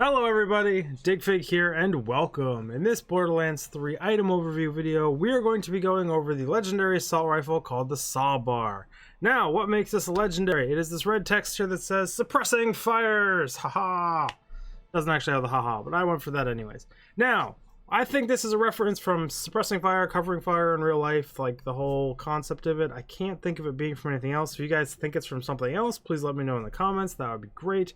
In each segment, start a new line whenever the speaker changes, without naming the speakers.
Hello everybody, Digfig here and welcome. In this Borderlands 3 item overview video, we are going to be going over the legendary assault rifle called the Sawbar. Now, what makes this legendary? It is this red text here that says, suppressing fires, haha. Doesn't actually have the haha, but I went for that anyways. Now, I think this is a reference from suppressing fire, covering fire in real life, like the whole concept of it. I can't think of it being from anything else. If you guys think it's from something else, please let me know in the comments, that would be great.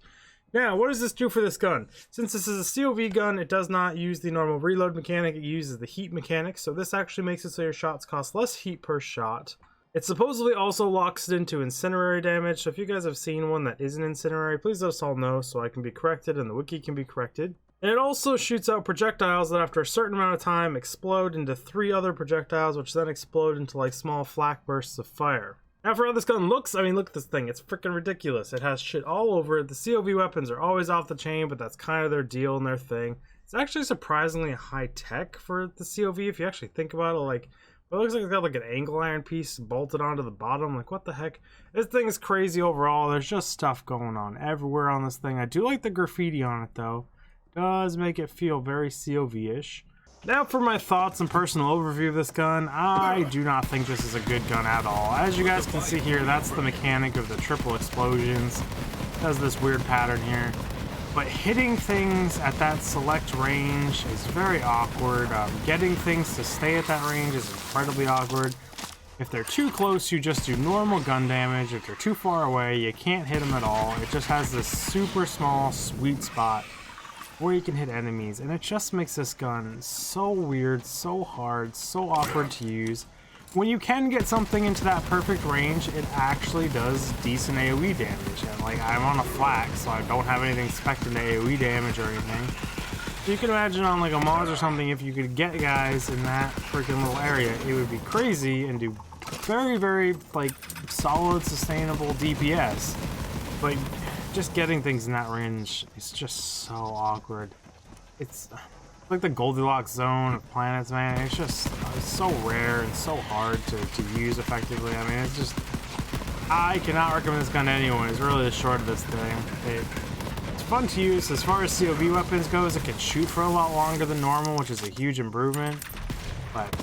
Now, what does this do for this gun? Since this is a COV gun, it does not use the normal reload mechanic, it uses the heat mechanic, so this actually makes it so your shots cost less heat per shot. It supposedly also locks it into incendiary damage, so if you guys have seen one that isn't incendiary, please let us all know so I can be corrected and the wiki can be corrected. And it also shoots out projectiles that after a certain amount of time explode into 3 other projectiles, which then explode into like small flak bursts of fire. Now for how this gun looks, I mean, look at this thing. It's freaking ridiculous. It has shit all over it. The COV weapons are always off the chain, but that's kind of their deal and their thing. It's actually surprisingly high tech for the COV if you actually think about it. Like, it looks like it's got like an angle iron piece bolted onto the bottom. Like, what the heck? This thing is crazy overall. There's just stuff going on everywhere on this thing. I do like the graffiti on it though. It does make it feel very COV-ish. Now for my thoughts and personal overview of this gun, I do not think this is a good gun at all. As you guys can see here, that's the mechanic of the triple explosions. It does this weird pattern here. But hitting things at that select range is very awkward. Getting things to stay at that range is incredibly awkward. If they're too close, you just do normal gun damage. If they're too far away, you can't hit them at all. It just has this super small sweet spot where you can hit enemies, and it just makes this gun so weird, so hard, so awkward to use. When you can get something into that perfect range, it actually does decent AoE damage, and like, I'm on a flak, so I don't have anything expected to AoE damage or anything. So you can imagine on like a mod or something, if you could get guys in that freaking little area, it would be crazy and do very, very like solid, sustainable DPS. But just getting things in that range is just so awkward. It's like the Goldilocks zone of planets, man. It's just so rare and so hard to use effectively. I mean, it's just, I cannot recommend this gun to anyone. It's really the short of this thing. It's fun to use. As far as COV weapons goes, it can shoot for a lot longer than normal, which is a huge improvement. But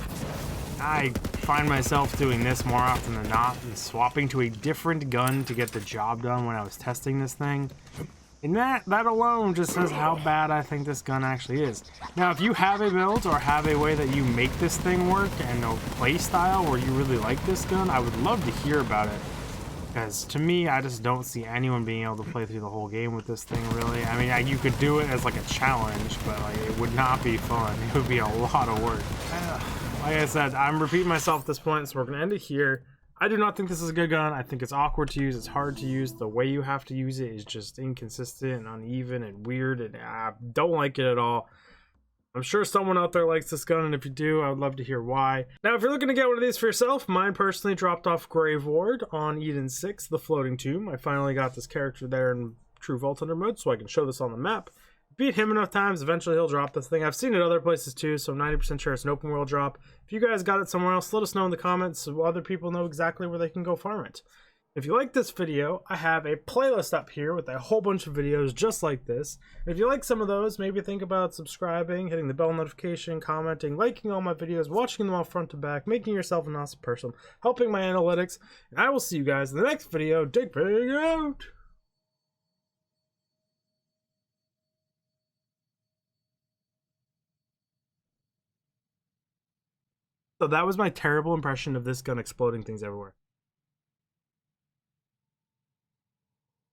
I find myself doing this more often than not and swapping to a different gun to get the job done when I was testing this thing. And that alone just says how bad I think this gun actually is. Now, if you have a build or have a way that you make this thing work and a play style where you really like this gun, I would love to hear about it. Because to me, I just don't see anyone being able to play through the whole game with this thing, really. I mean, you could do it as like a challenge, but like, it would not be fun. It would be a lot of work. Like I said, I'm repeating myself at this point, so we're going to end it here. I do not think this is a good gun. I think it's awkward to use. It's hard to use. The way you have to use it is just inconsistent and uneven and weird, and I don't like it at all. I'm sure someone out there likes this gun, and if you do, I would love to hear why. Now, if you're looking to get one of these for yourself, mine personally dropped off Grave Ward on Eden 6, the Floating Tomb. I finally got this character there in True Vault Hunter mode, so I can show this on the map. Beat him enough times, eventually he'll drop this thing. I've seen it other places too, so I'm 90% sure it's an open world drop. If you guys got it somewhere else, let us know in the comments so other people know exactly where they can go farm it. If you like this video, I have a playlist up here with a whole bunch of videos just like this. And if you like some of those, maybe think about subscribing, hitting the bell notification, commenting, liking all my videos, watching them all front to back, making yourself an awesome person, helping my analytics. And I will see you guys in the next video. Digfig out! So that was my terrible impression of this gun exploding things everywhere.